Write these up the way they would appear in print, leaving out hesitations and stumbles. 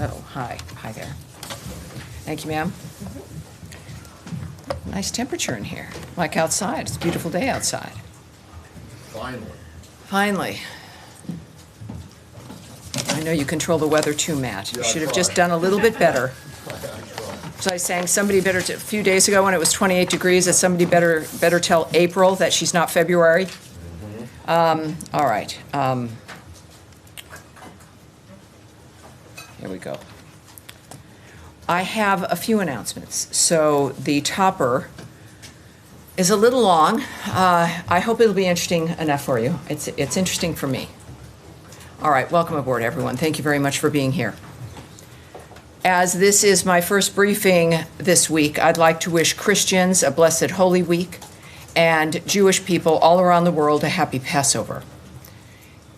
Oh, hi. Hi there. Thank you, ma'am. Nice temperature in here, like outside. It's a beautiful day outside. Finally. Finally. I know you control the weather too, Matt. You Yeah, I should have try. just done a little bit better. I try. So I was saying somebody better, a few days ago when it was 28 degrees, that somebody better tell April that she's not February. All right. Here we go. I have a few announcements. So the topper is a little long. I hope it'll be interesting enough for you. It's interesting for me. All right, welcome aboard, everyone. Thank you very much for being here. As this is my first briefing this week, I'd like to wish Christians a blessed Holy Week and Jewish people all around the world a happy Passover.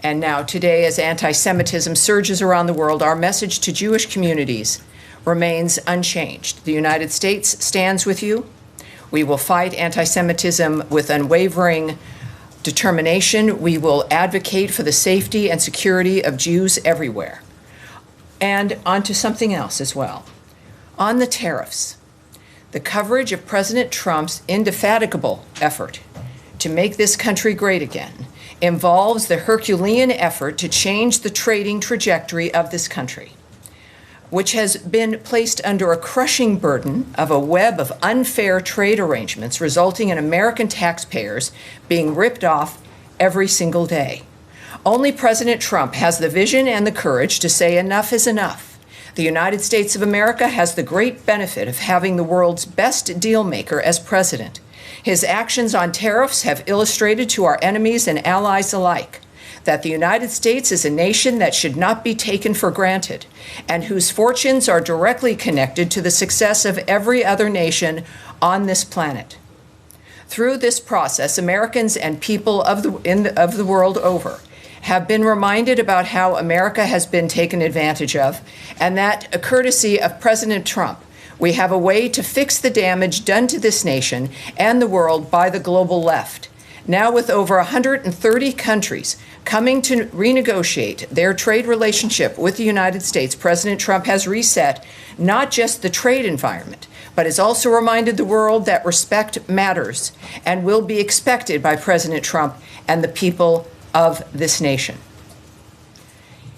And now, today, as anti-Semitism surges around the world, our message to Jewish communities remains unchanged. The United States stands with you. We will fight anti-Semitism with unwavering determination. We will advocate for the safety and security of Jews everywhere. And on to something else as well. On the tariffs, the coverage of President Trump's indefatigable effort to make this country great again involves the Herculean effort to change the trading trajectory of this country, which has been placed under a crushing burden of a web of unfair trade arrangements resulting in American taxpayers being ripped off every single day. Only President Trump has the vision and the courage to say enough is enough. The United States of America has the great benefit of having the world's best deal maker as president. His actions on tariffs have illustrated to our enemies and allies alike that the United States is a nation that should not be taken for granted and whose fortunes are directly connected to the success of every other nation on this planet. Through this process, Americans and people of the world over have been reminded about how America has been taken advantage of, and that, courtesy of President Trump, we have a way to fix the damage done to this nation and the world by the global left. Now, with over 130 countries coming to renegotiate their trade relationship with the United States, President Trump has reset not just the trade environment, but has also reminded the world that respect matters and will be expected by President Trump and the people of this nation.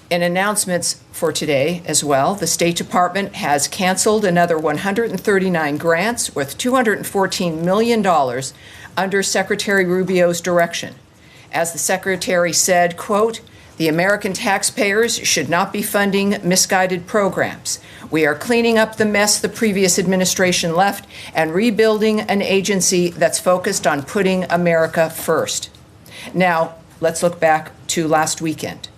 In announcements for today as well, the State Department has canceled another 139 grants worth $214 million under Secretary Rubio's direction. As the Secretary said, quote, "The American taxpayers should not be funding misguided programs. We are cleaning up the mess the previous administration left and rebuilding an agency that's focused on putting America first." Now, let's look back to last weekend.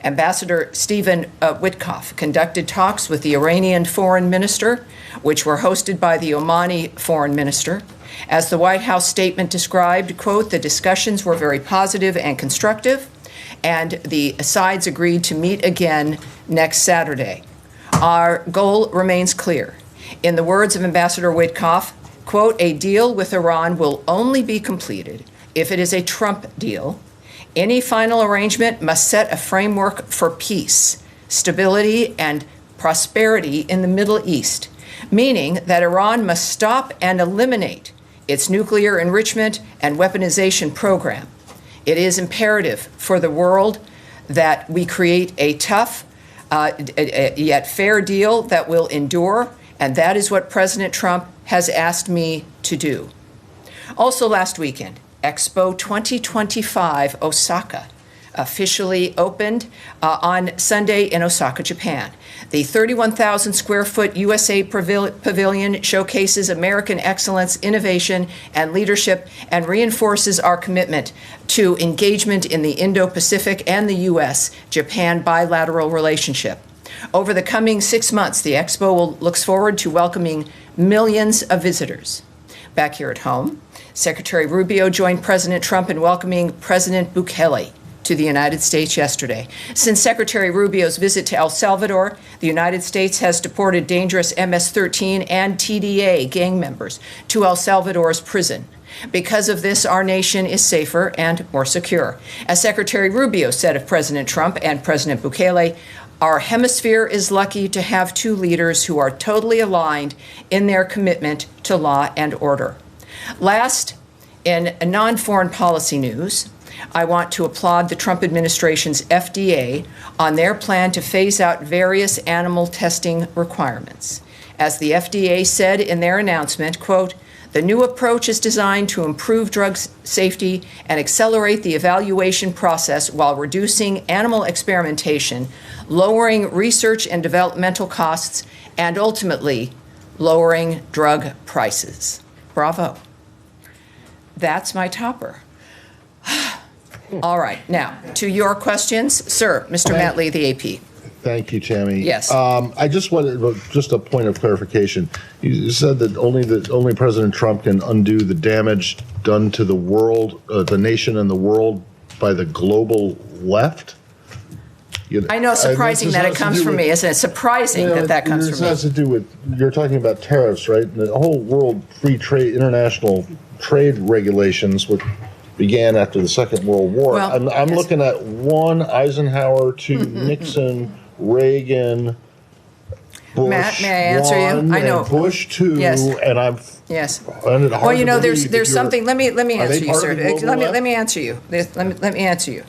Ambassador Stephen Witkoff conducted talks with the Iranian foreign minister, which were hosted by the Omani foreign minister. As the White House statement described, quote, "The discussions were very positive and constructive, and the sides agreed to meet again next Saturday. Our goal remains clear. In the words of Ambassador Witkoff, quote, "A deal with Iran will only be completed if it is a Trump deal. Any final arrangement must set a framework for peace, stability, and prosperity in the Middle East, meaning that Iran must stop and eliminate its nuclear enrichment and weaponization program. It is imperative for the world that we create a tough yet fair deal that will endure, and that is what President Trump has asked me to do." Also last weekend, EXPO 2025 Osaka officially opened on Sunday in Osaka, Japan. The 31,000 square foot USA pavilion showcases American excellence, innovation, and leadership and reinforces our commitment to engagement in the Indo-Pacific and the U.S.-Japan bilateral relationship. Over the coming 6 months, the Expo looks forward to welcoming millions of visitors. Back here at home, Secretary Rubio joined President Trump in welcoming President Bukele to the United States yesterday. Since Secretary Rubio's visit to El Salvador, the United States has deported dangerous MS-13 and TDA gang members to El Salvador's prison. Because of this, our nation is safer and more secure. As Secretary Rubio said of President Trump and President Bukele, Our hemisphere is lucky to have two leaders who are totally aligned in their commitment to law and order. Last, in non-foreign policy news, I want to applaud the Trump administration's FDA on their plan to phase out various animal testing requirements. As the FDA said in their announcement, quote, "The new approach is designed to improve drug safety and accelerate the evaluation process while reducing animal experimentation, lowering research and developmental costs, and ultimately lowering drug prices." Bravo. That's my topper. All right, now to your questions. Sir, Mr. Matt Lee, the AP. Thank you, Tammy. Yes. I just wanted just a point of clarification. You said that only President Trump can undo the damage done to the world, the nation and the world by the global left. I know, surprising that it comes from me, isn't it? Surprising that comes from me. This has to do with, you're talking about tariffs, right? And the whole world free trade, international trade regulations, which began after the Second World War. Well, I'm looking at one Eisenhower, two Nixon, Reagan, Bush, Matt, may I answer you? I know. Bush two, Yes. and I'm. Yes. Well, you know, there's something. Let me answer you, sir. Let me answer you. Let me answer you.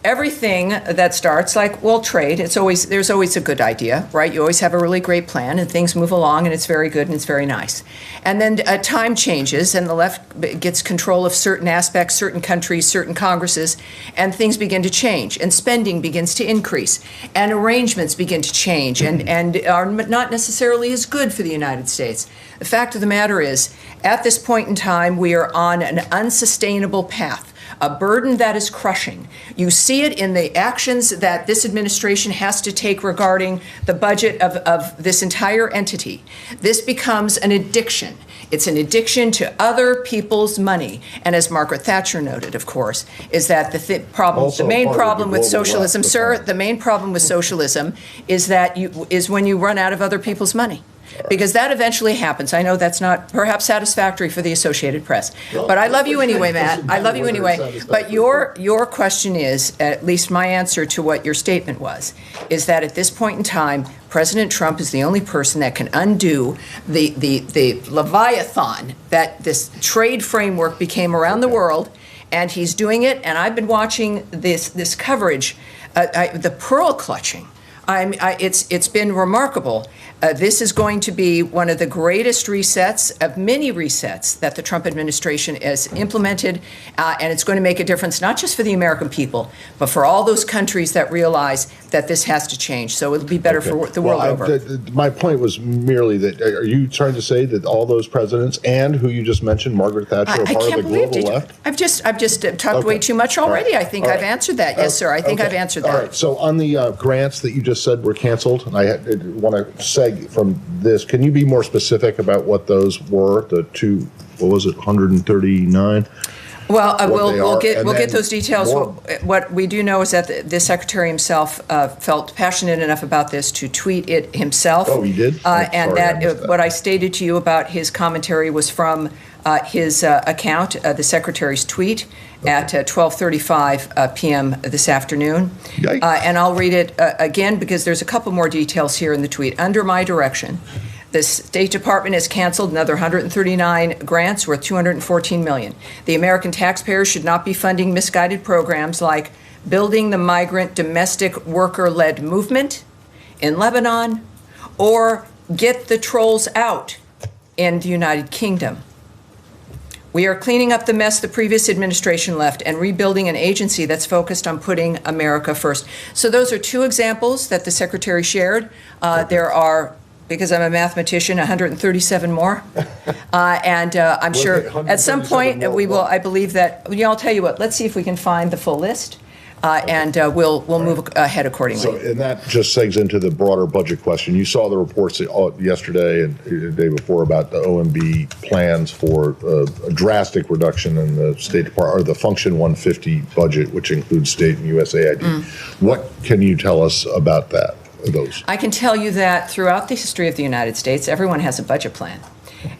Everything that starts like, well, trade, there's always a good idea, right? You always have a really great plan and things move along and it's very good and it's very nice. And then time changes and the left gets control of certain aspects, certain countries, certain Congresses, and things begin to change and spending begins to increase and arrangements begin to change and are not necessarily as good for the United States. The fact of the matter is, at this point in time, we are on an unsustainable path. A burden that is crushing. You see it in the actions that this administration has to take regarding the budget of this entire entity. This becomes an addiction. It's an addiction to other people's money. And as Margaret Thatcher noted, of course, is that the main problem with socialism, sir, the main problem with socialism is that is when you run out of other people's money. Because that eventually happens. I know that's not perhaps satisfactory for the Associated Press. But I love you anyway, Matt. I love you anyway. But your question is, at least my answer to what your statement was, is that at this point in time, President Trump is the only person that can undo the Leviathan that this trade framework became around the world. And he's doing it. And I've been watching this coverage, the pearl clutching. It's been remarkable. This is going to be one of the greatest resets of many resets that the Trump administration has implemented, and it's going to make a difference not just for the American people, but for all those countries that realize that this has to change. So it'll be better for the world over. My point was merely that, are you trying to say that all those presidents and who you just mentioned, Margaret Thatcher, are part of the global left? I've just talked way too much already. I think I've answered that. Yes, sir. I think I've answered that. All right. So on the grants that you just said were canceled, and I want to seg from this. Can you be more specific about what those were? The two, what was it, 139? Well, we'll get those details. What we do know is that the secretary himself felt passionate enough about this to tweet it himself. Oh, he did? And that what I stated to you about his commentary was from his account, the secretary's tweet, at 12:35 p.m. this afternoon. And I'll read it again because there's a couple more details here in the tweet. Under my direction, the State Department has canceled another 139 grants worth $214 million. The American taxpayers should not be funding misguided programs like building the migrant domestic worker-led movement in Lebanon or get the trolls out in the United Kingdom. We are cleaning up the mess the previous administration left and rebuilding an agency that's focused on putting America first. So those are two examples that the secretary shared. There are, because I'm a mathematician, 137 more. And I'm sure at some point we will, I believe that, I'll tell you what, let's see if we can find the full list. And we'll move ahead accordingly. So, and that just segs into the broader budget question. You saw the reports yesterday and the day before about the OMB plans for a drastic reduction in the State Department, or the Function 150 budget, which includes state and USAID. What can you tell us about that? Those? I can tell you that throughout the history of the United States, everyone has a budget plan.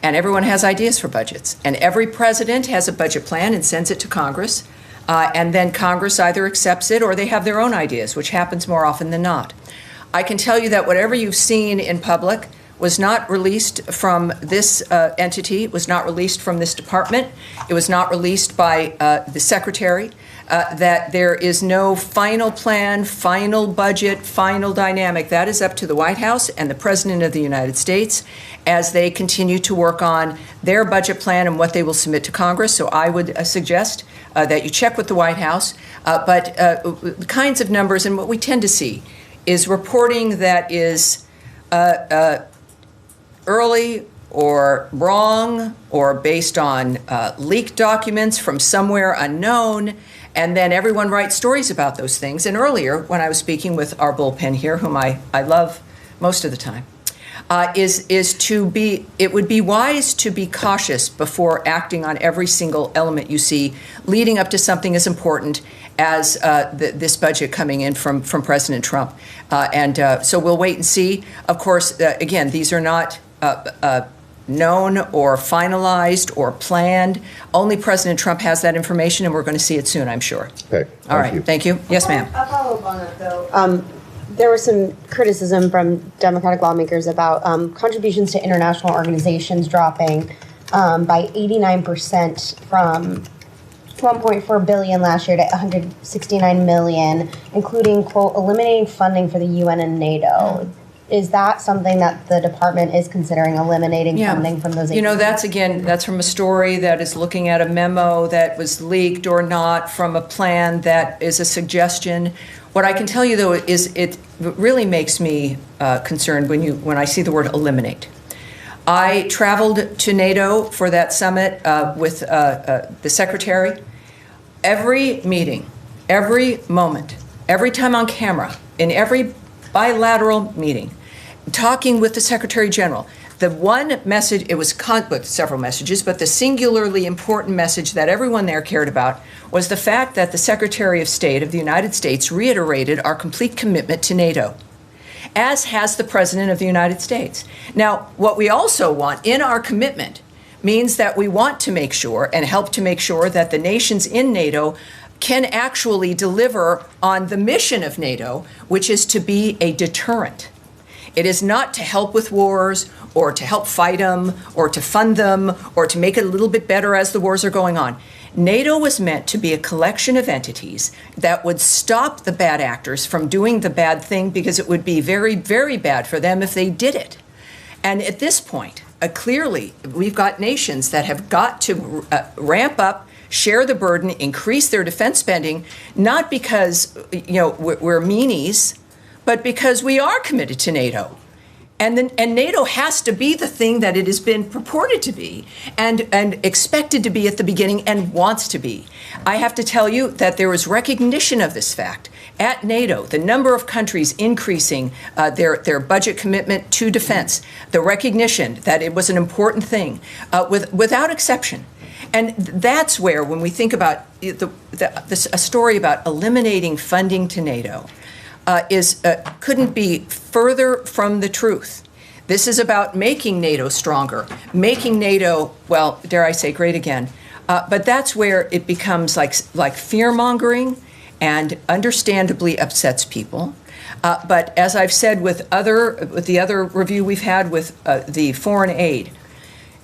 And everyone has ideas for budgets. And every president has a budget plan and sends it to Congress. And then Congress either accepts it or they have their own ideas, which happens more often than not. I can tell you that whatever you've seen in public was not released from this entity, was not released from this department, it was not released by the secretary, that there is no final plan, final budget, final dynamic. That is up to the White House and the President of the United States as they continue to work on their budget plan and what they will submit to Congress. So I would suggest that you check with the White House. But the kinds of numbers, and what we tend to see is reporting that is early or wrong or based on leaked documents from somewhere unknown, and then everyone writes stories about those things. And earlier, when I was speaking with our bullpen here, whom I love most of the time, it would be wise to be cautious before acting on every single element you see leading up to something as important as this budget coming in from President Trump. So we'll wait and see. Of course, again, these are not known or finalized or planned. Only President Trump has that information, and we're going to see it soon, I'm sure. Okay. All right. Thank you. Yes, ma'am. I'll follow up on that, though. There was some criticism from Democratic lawmakers about contributions to international organizations dropping by 89% from $1.4 billion last year to $169 million, including, quote, eliminating funding for the UN and NATO. Is that something that the department is considering, eliminating funding from those agencies? You know, that's from a story that is looking at a memo that was leaked or not from a plan that is a suggestion. What I can tell you, though, is it really makes me concerned when I see the word eliminate. I traveled to NATO for that summit with the secretary. Every meeting, every moment, every time on camera, in every bilateral meeting, talking with the Secretary General, the one message, it was with several messages, but the singularly important message that everyone there cared about was the fact that the Secretary of State of the United States reiterated our complete commitment to NATO, as has the President of the United States. Now, what we also want in our commitment means that we want to make sure and help to make sure that the nations in NATO can actually deliver on the mission of NATO, which is to be a deterrent. It is not to help with wars or to help fight them or to fund them or to make it a little bit better as the wars are going on. NATO was meant to be a collection of entities that would stop the bad actors from doing the bad thing, because it would be very, very bad for them if they did it. And at this point, clearly, we've got nations that have got to ramp up, share the burden, increase their defense spending, not because we're meanies, but because we are committed to NATO. And NATO has to be the thing that it has been purported to be and expected to be at the beginning and wants to be. I have to tell you that there was recognition of this fact at NATO, the number of countries increasing their budget commitment to defense, the recognition that it was an important thing, without exception. And that's where, when we think about a story about eliminating funding to NATO, couldn't be further from the truth. This is about making NATO stronger, making NATO, well, dare I say, great again. But that's where it becomes like fear-mongering and understandably upsets people. But as I've said with the other review we've had with the foreign aid,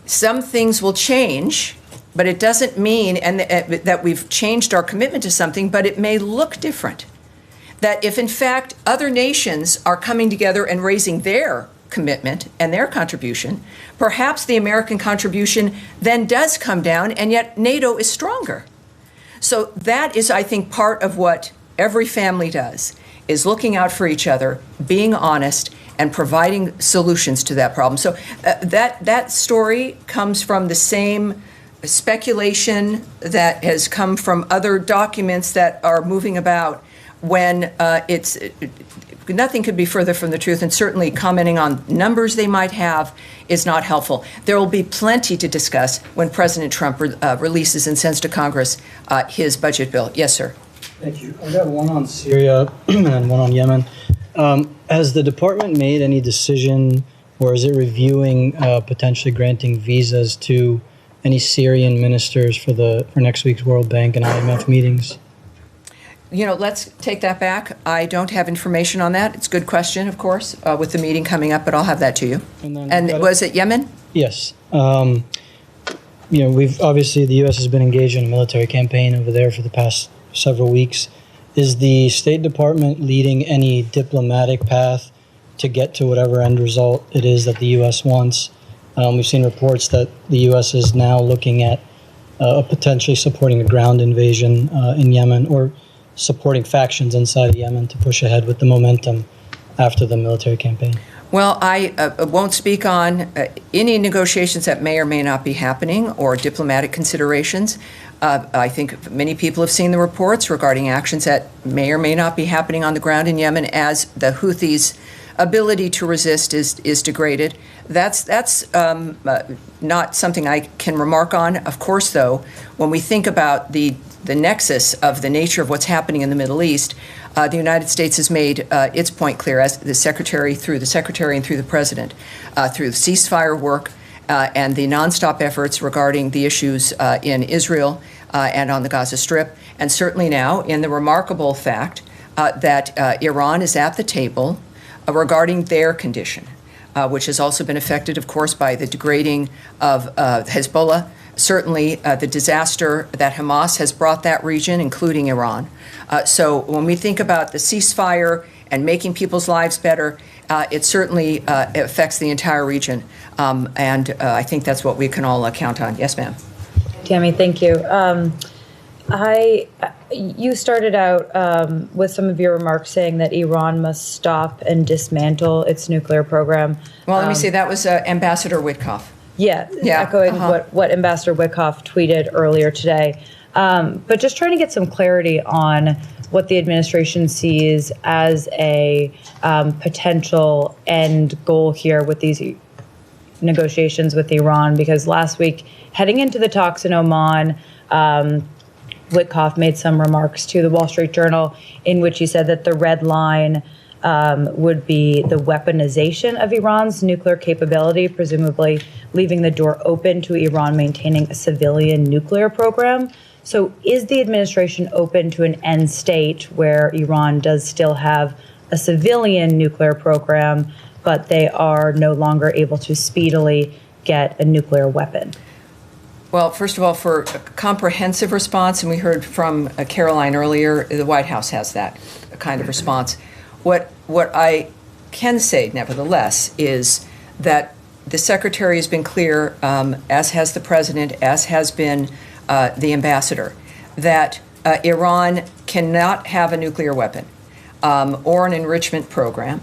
some things will change, but it doesn't mean that we've changed our commitment to something, but it may look different. That if, in fact, other nations are coming together and raising their commitment and their contribution, perhaps the American contribution then does come down, and yet NATO is stronger. So that is, I think, part of what every family does, is looking out for each other, being honest, and providing solutions to that problem. So that story comes from the same speculation that has come from other documents that are moving about, when nothing could be further from the truth, and certainly commenting on numbers they might have is not helpful. There will be plenty to discuss when President Trump releases and sends to Congress his budget bill. Yes, sir. Thank you. I've got one on Syria and one on Yemen. Has the department made any decision, or is it reviewing potentially granting visas to any Syrian ministers for next week's World Bank and IMF meetings? let's take that back. I don't have information on that. It's a good question, of course, with the meeting coming up, but I'll have that to you. And was it Yemen? Yes. We've obviously, the U.S. has been engaged in a military campaign over there for the past several weeks. Is the State Department leading any diplomatic path to get to whatever end result it is that the U.S. wants? We've seen reports that the U.S. is now looking at potentially supporting a ground invasion in Yemen, or supporting factions inside of Yemen to push ahead with the momentum after the military campaign. Well, I won't speak on any negotiations that may or may not be happening or diplomatic considerations. I think many people have seen the reports regarding actions that may or may not be happening on the ground in Yemen as the Houthis' ability to resist is degraded. That's not something I can remark on. Of course, though, when we think about the nexus of the nature of what's happening in the Middle East, the United States has made its point clear, as the Secretary and through the President, through the ceasefire work and the nonstop efforts regarding the issues in Israel and on the Gaza Strip, and certainly now in the remarkable fact that Iran is at the table regarding their condition, which has also been affected, of course, by the degrading of Hezbollah. Certainly, the disaster that Hamas has brought that region, including Iran. So when we think about the ceasefire and making people's lives better, it certainly affects the entire region. And I think that's what we can all count on. Yes, ma'am. Tammy, thank you. You started out with some of your remarks saying that Iran must stop and dismantle its nuclear program. Well, let me say that was Ambassador Witkoff. Yeah, echoing what Ambassador Witkoff tweeted earlier today. But just trying to get some clarity on what the administration sees as a potential end goal here with these negotiations with Iran, because last week, heading into the talks in Oman, Witkoff made some remarks to the Wall Street Journal in which he said that the red line would be the weaponization of Iran's nuclear capability, presumably leaving the door open to Iran maintaining a civilian nuclear program. So is the administration open to an end state where Iran does still have a civilian nuclear program, but they are no longer able to speedily get a nuclear weapon? Well, first of all, for a comprehensive response, and we heard from Caroline earlier, the White House has that kind of response. What I can say, nevertheless, is that the Secretary has been clear, as has the President, as has been the Ambassador, that Iran cannot have a nuclear weapon or an enrichment program.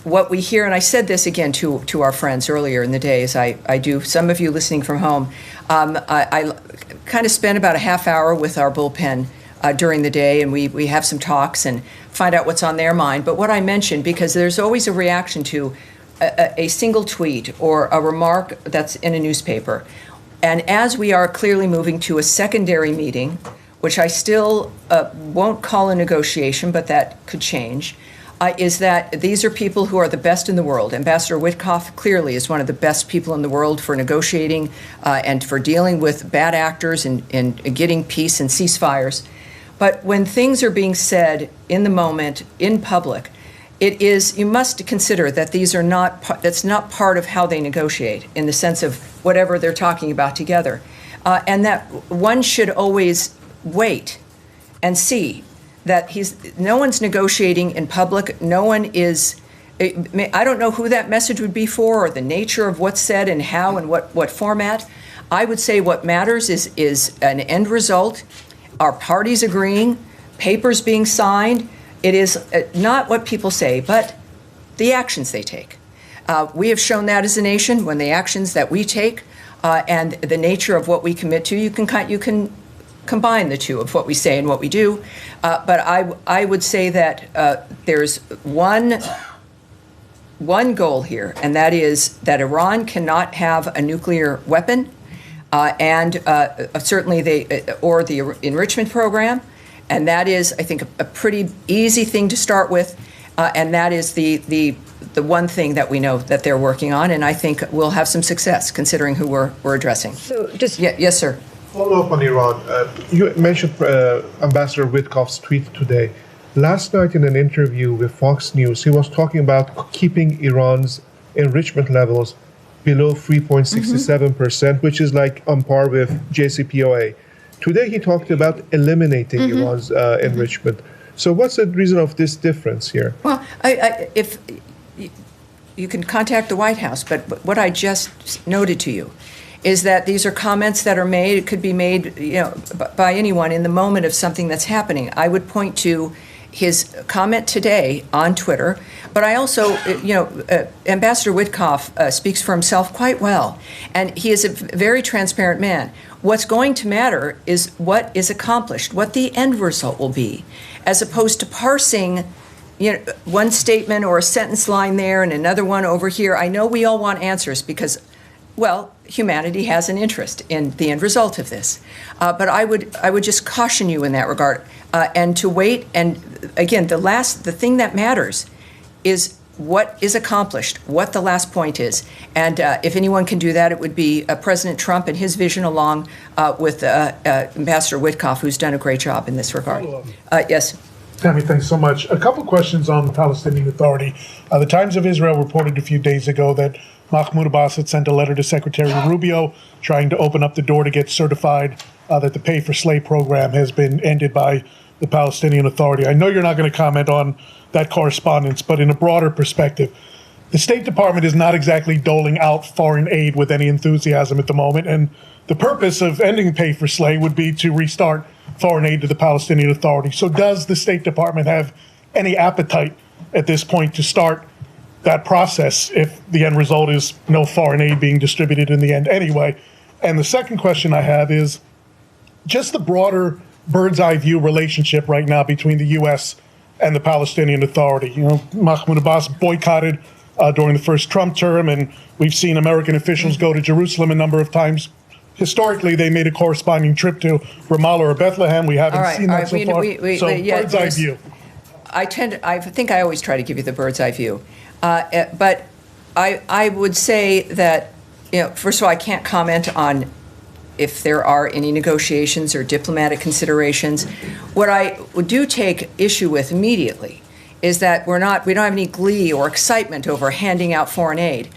What we hear, and I said this again to our friends earlier in the day, as I do, some of you listening from home, I kind of spend about a half hour with our bullpen during the day, and we have some talks and find out what's on their mind. But what I mentioned, because there's always a reaction to a single tweet or a remark that's in a newspaper. And as we are clearly moving to a secondary meeting, which I still won't call a negotiation, but that could change, is that these are people who are the best in the world. Ambassador Witkoff clearly is one of the best people in the world for negotiating and for dealing with bad actors and getting peace and ceasefires. But when things are being said in the moment, in public, you must consider that that's not part of how they negotiate in the sense of whatever they're talking about together. And that one should always wait and see that no one's negotiating in public. No one is, I don't know who that message would be for or the nature of what's said and how and what format. I would say what matters is an end result, our parties agreeing, papers being signed. It is not what people say, but the actions they take. We have shown that as a nation when the actions that we take and the nature of what we commit to, you can combine the two of what we say and what we do. But I would say that there's one goal here, and that is that Iran cannot have a nuclear weapon, and certainly the enrichment program. And that is, I think, a pretty easy thing to start with, and that is the one thing that we know that they're working on, and I think we'll have some success considering who we're addressing. So just yes, sir. Follow up on Iran. You mentioned Ambassador Witkoff's tweet today. Last night in an interview with Fox News, he was talking about keeping Iran's enrichment levels below 3.67%, which is like on par with JCPOA. Today he talked about eliminating Iran's enrichment. So what's the reason of this difference here? Well, if you can contact the White House, but what I just noted to you is that these are comments that are made, it could be made, by anyone in the moment of something that's happening. I would point to his comment today on Twitter, but I also, Ambassador Witkoff speaks for himself quite well, and he is a very transparent man. What's going to matter is what is accomplished, what the end result will be, as opposed to parsing one statement or a sentence line there and another one over here. I know we all want answers because, well, humanity has an interest in the end result of this. But I would just caution you in that regard, and to wait. And again, the thing that matters is what is accomplished, what the last point is. And if anyone can do that, it would be President Trump and his vision, along with Ambassador Witkoff, who's done a great job in this regard. Yes. Tammy, thanks so much. A couple questions on the Palestinian Authority. The Times of Israel reported a few days ago that Mahmoud Abbas had sent a letter to Secretary Rubio trying to open up the door to get certified that the pay-for-slay program has been ended by the Palestinian Authority. I know you're not going to comment on that correspondence, but in a broader perspective, the State Department is not exactly doling out foreign aid with any enthusiasm at the moment, and the purpose of ending pay-for-slay would be to restart foreign aid to the Palestinian Authority. So does the State Department have any appetite at this point to start that process if the end result is no foreign aid being distributed in the end anyway? And the second question I have is just the broader bird's eye view relationship right now between the U.S. and the Palestinian Authority. Mahmoud Abbas boycotted during the first Trump term, and we've seen American officials go to Jerusalem a number of times. Historically, they made a corresponding trip to Ramallah or Bethlehem. We haven't seen that so far. Bird's eye view. I think I always try to give you the bird's eye view. But I would say that, first of all, I can't comment on if there are any negotiations or diplomatic considerations. What I do take issue with immediately is that we don't have any glee or excitement over handing out foreign aid.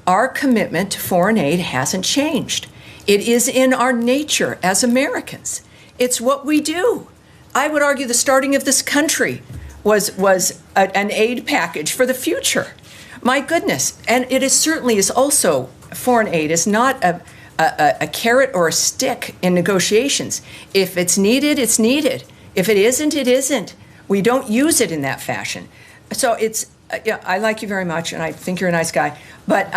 Our commitment to foreign aid hasn't changed. It is in our nature as Americans. It's what we do. I would argue the starting of this country was an aid package for the future. My goodness. And it certainly is also, foreign aid is not a carrot or a stick in negotiations. If it's needed, it's needed. If it isn't, it isn't. We don't use it in that fashion. So I like you very much, and I think you're a nice guy. But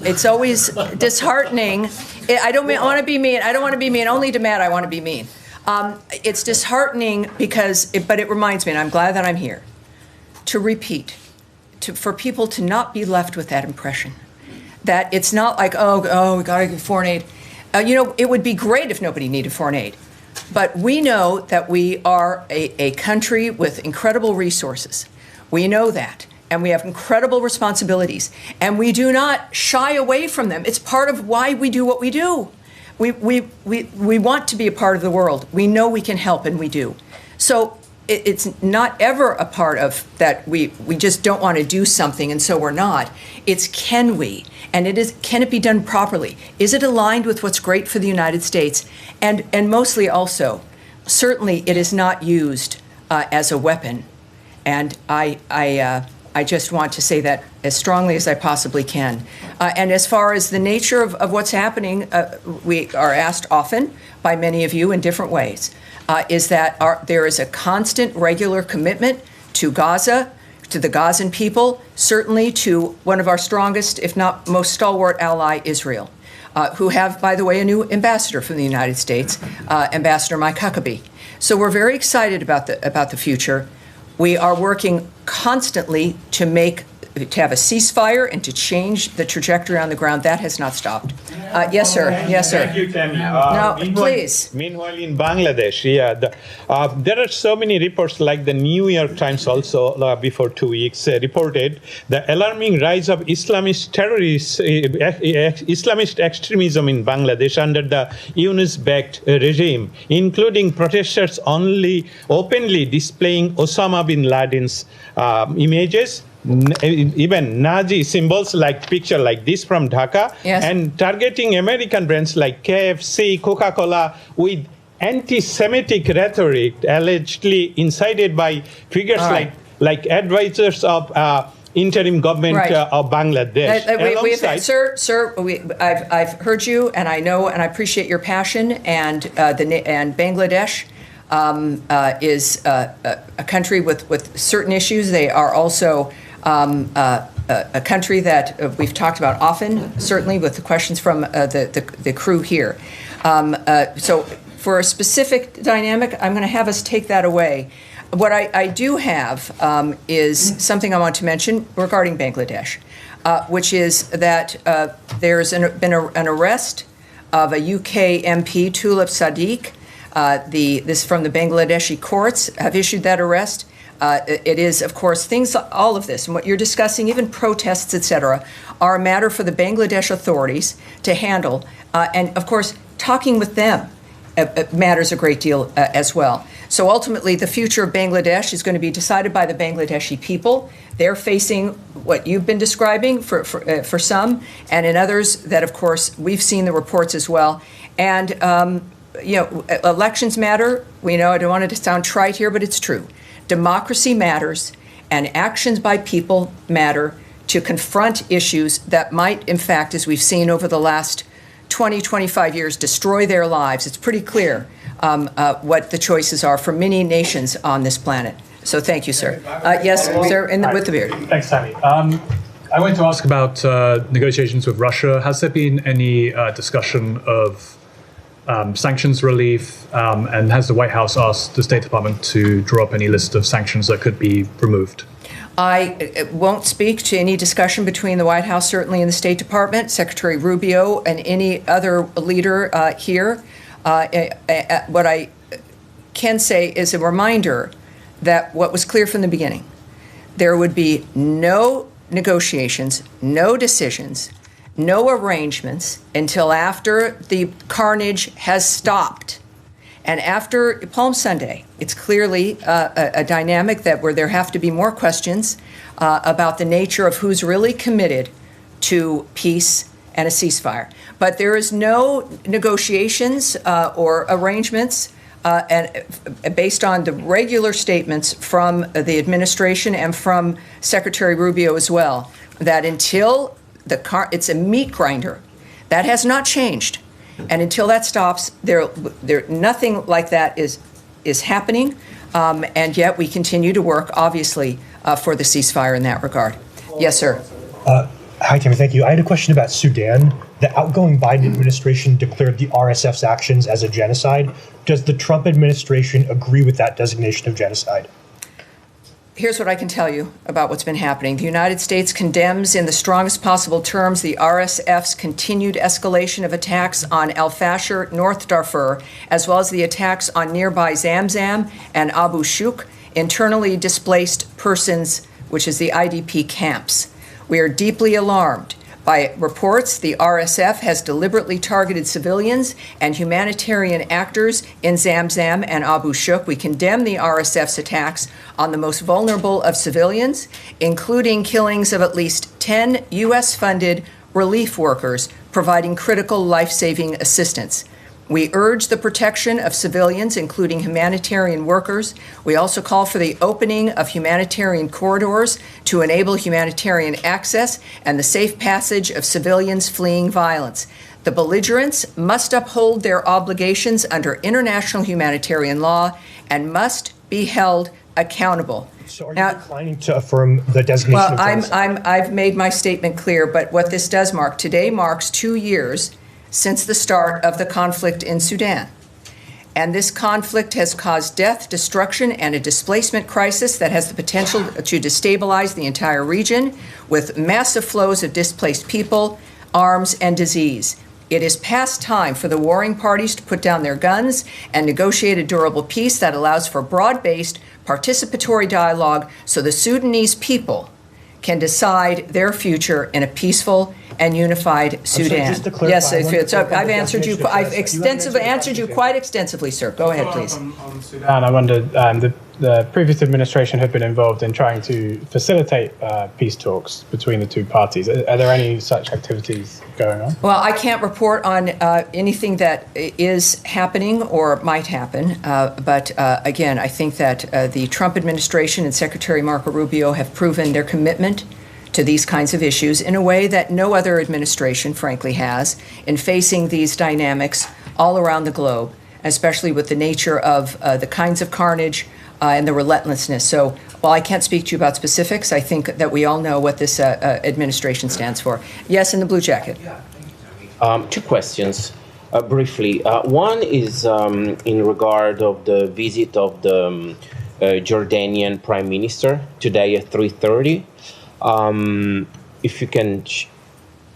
it's always disheartening. I don't want to be mean. I don't want to be mean. Only to Matt, I want to be mean. It's disheartening but it reminds me, and I'm glad that I'm here, to repeat, for people to not be left with that impression that it's not like, oh, we got to give foreign aid. It would be great if nobody needed foreign aid. But we know that we are a country with incredible resources. We know that. And we have incredible responsibilities. And we do not shy away from them. It's part of why we do what we do. We want to be a part of the world. We know we can help, and we do. So it's not ever a part of that we just don't want to do something, and so we're not. It's can we? And can it be done properly? Is it aligned with what's great for the United States? And mostly also, certainly it is not used as a weapon. And I just want to say that as strongly as I possibly can. And as far as the nature of what's happening, we are asked often by many of you in different ways, is that there is a constant, regular commitment to Gaza, to the Gazan people, certainly to one of our strongest, if not most stalwart ally, Israel, who have, by the way, a new ambassador from the United States, Ambassador Mike Huckabee. So we're very excited about the future. We are working constantly to make to have a ceasefire and to change the trajectory on the ground. That has not stopped. Yes, sir. Yes, sir. Thank you, Tammy. No, please. Meanwhile, in Bangladesh, there are so many reports, like the New York Times also before 2 weeks reported the alarming rise of Islamist terrorists, Islamist extremism in Bangladesh under the Yunus-backed regime, including protesters openly displaying Osama bin Laden's images, even Nazi symbols like picture like this from Dhaka, yes, and targeting American brands like KFC, Coca-Cola with anti-Semitic rhetoric allegedly incited by figures like advisors of interim government of Bangladesh. I've heard you, and I know and I appreciate your passion, and Bangladesh is a country with certain issues. They are also a country that we've talked about often, certainly with the questions from the crew here. So for a specific dynamic, I'm going to have us take that away. What I do have is something I want to mention regarding Bangladesh, which is that there's been an arrest of a UK MP, Tulip Sadiq. This from the Bangladeshi courts have issued that arrest. It is, of course, all of this, and what you're discussing, even protests, etc., are a matter for the Bangladesh authorities to handle. And, of course, talking with them matters a great deal as well. So ultimately, the future of Bangladesh is going to be decided by the Bangladeshi people. They're facing what you've been describing for some, and in others that, of course, we've seen the reports as well. And elections matter. We know, I don't want it to sound trite here, but it's true. Democracy matters, and actions by people matter to confront issues that might, in fact, as we've seen over the last 20, 25 years, destroy their lives. It's pretty clear what the choices are for many nations on this planet. So thank you, sir. Yes, sir, with the beard. Thanks, Tammy. I wanted to ask about negotiations with Russia. Has there been any discussion of sanctions relief, and has the White House asked the State Department to draw up any list of sanctions that could be removed? I won't speak to any discussion between the White House, certainly in the State Department, Secretary Rubio, and any other leader here. What I can say is a reminder that what was clear from the beginning, there would be no negotiations, no decisions, no arrangements until after the carnage has stopped. And after Palm Sunday, it's clearly a dynamic where there have to be more questions about the nature of who's really committed to peace and a ceasefire. But there is no negotiations or arrangements and based on the regular statements from the administration and from Secretary Rubio as well, that until it's a meat grinder. That has not changed. And until that stops, nothing like that is happening. And yet we continue to work, obviously, for the ceasefire in that regard. Yes, sir. Hi, Tammy. Thank you. I had a question about Sudan. The outgoing Biden administration declared the RSF's actions as a genocide. Does the Trump administration agree with that designation of genocide? Here's what I can tell you about what's been happening. The United States condemns in the strongest possible terms the RSF's continued escalation of attacks on Al-Fashir, North Darfur, as well as the attacks on nearby Zamzam and Abu Shuk, internally displaced persons, which is the IDP camps. We are deeply alarmed by reports the RSF has deliberately targeted civilians and humanitarian actors in Zamzam and Abu Shuk. We condemn the RSF's attacks on the most vulnerable of civilians, including killings of at least 10 U.S.-funded relief workers providing critical life-saving assistance. We urge the protection of civilians, including humanitarian workers. We also call for the opening of humanitarian corridors to enable humanitarian access and the safe passage of civilians fleeing violence. The belligerents must uphold their obligations under international humanitarian law and must be held accountable. So are you declining to affirm the designation of genocide? I've made my statement clear, but what this does mark, today marks 2 years since the start of the conflict in Sudan. And this conflict has caused death, destruction, and a displacement crisis that has the potential to destabilize the entire region with massive flows of displaced people, arms, and disease. It is past time for the warring parties to put down their guns and negotiate a durable peace that allows for broad-based, participatory dialogue so the Sudanese people can decide their future in a peaceful and unified Sudan. just to clarify, Yes, I've answered you. I've extensively answered you quite extensively, sir. Go ahead, please. On Sudan, I wondered, the previous administration had been involved in trying to facilitate peace talks between the two parties. Are there any such activities going on? Well, I can't report on anything that is happening or might happen, but again, I think that the Trump administration and Secretary Marco Rubio have proven their commitment to these kinds of issues in a way that no other administration, frankly, has in facing these dynamics all around the globe, especially with the nature of the kinds of carnage and the relentlessness. So while I can't speak to you about specifics, I think that we all know what this administration stands for. Yes, in the blue jacket. Two questions, briefly. One is in regard of the visit of the Jordanian Prime Minister today at 3:30. If you can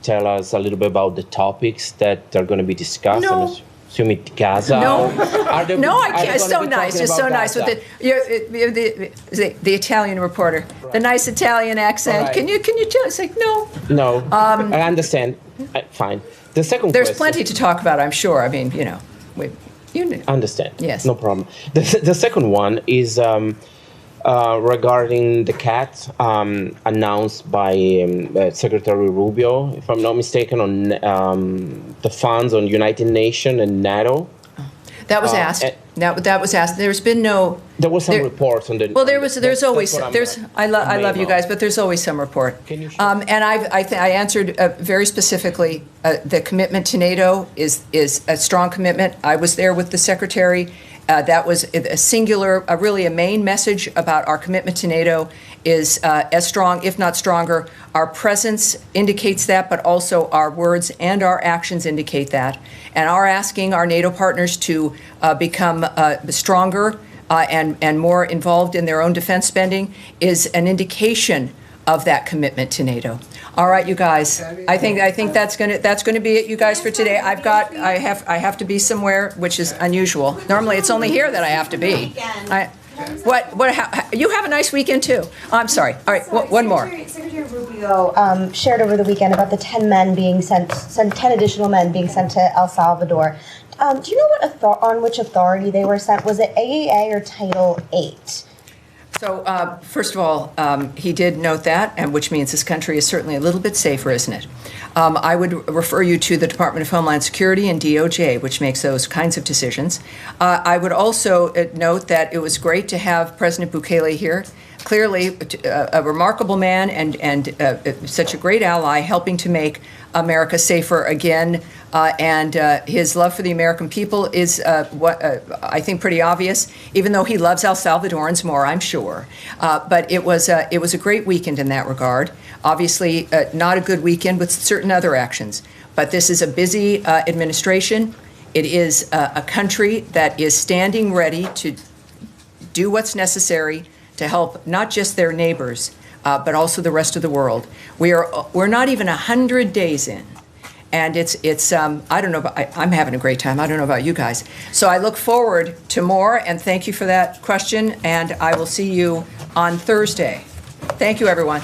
tell us a little bit about the topics that are going be discussed. No. I'm assuming Gaza. No, Are no, I are they can't. It's gonna so be nice. talking It's so about nice with Gaza? the Italian reporter, the nice Italian accent. Right. Can you tell? It's like no. No, I understand. Fine. The second There's question. plenty to talk about, I'm sure. I mean, you know, you know. Understand. Yes. No problem. The second one is regarding the CAT announced by Secretary Rubio, if I'm not mistaken, on the funds on United Nations and NATO. That was asked. That was asked. There's been no. There was some reports on the. Well, there's always that's what I love you guys, but there's always some report. Can you show and I answered very specifically. The commitment to NATO is a strong commitment. I was there with the secretary. That was a singular, really a main message about our commitment to NATO is as strong, if not stronger. Our presence indicates that, but also our words and our actions indicate that. And our asking our NATO partners to become stronger and more involved in their own defense spending is an indication of that commitment to NATO. All right, you guys. I think that's gonna be it, you guys, for today. I have to be somewhere, which is unusual. Normally, it's only here that I have to be. You have a nice weekend too. Oh, I'm sorry. All right, one more. Secretary Rubio shared over the weekend about the 10 additional men being sent to El Salvador. Do you know on which authority they were sent? Was it AAA or Title VIII? So, first of all, he did note that, and which means this country is certainly a little bit safer, isn't it? I would refer you to the Department of Homeland Security and DOJ, which makes those kinds of decisions. I would also note that it was great to have President Bukele here. Clearly, a remarkable man and such a great ally, helping to make America safer again. And his love for the American people is what I think pretty obvious, even though he loves El Salvadorans more, I'm sure. But it was a great weekend in that regard. Obviously, not a good weekend with certain other actions. But this is a busy administration. It is a country that is standing ready to do what's necessary to help not just their neighbors, but also the rest of the world. We're not even 100 days in. And it's I don't know, I'm having a great time. I don't know about you guys. So I look forward to more, and thank you for that question, and I will see you on Thursday. Thank you, everyone.